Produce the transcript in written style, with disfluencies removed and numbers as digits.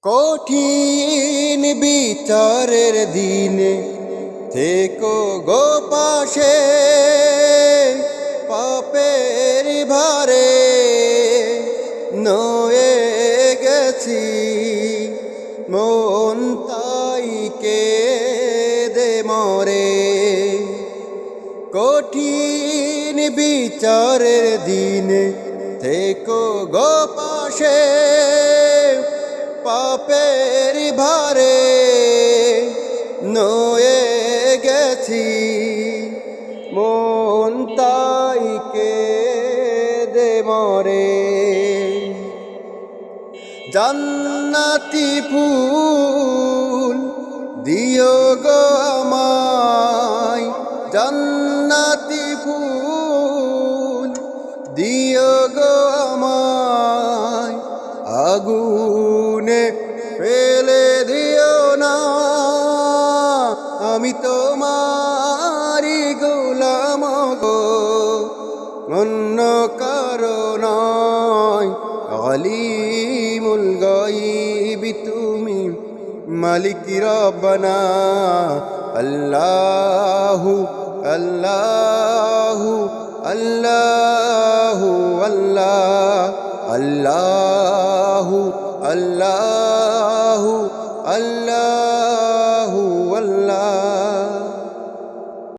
কঠিন বিচারের দিনে থেকো গো পাশে, পাপের ভারে নয়ে গেছি মন তাই কেঁদে মরে। কঠিন বিচারের দিনে থেকো গো পাশে, পাপের ভারে নয়ে গেছি মন তাই কেঁদে মরে। জান্নাতি ফুল দিও গো আমায়, জান্নাতি ফুল দিও গো আমায়, আগুনে ফেলে দিও না, আমি তোমারি গোলাম গো, অন্য কারো নয়। আলিমুল গায়ব তুমি, মালিক রব্বানা, আল্লাহু আল্লাহু আল্লাহু আল্লাহ, আল্লাহু আল্লাহু আল্লাহু আল্লাহ।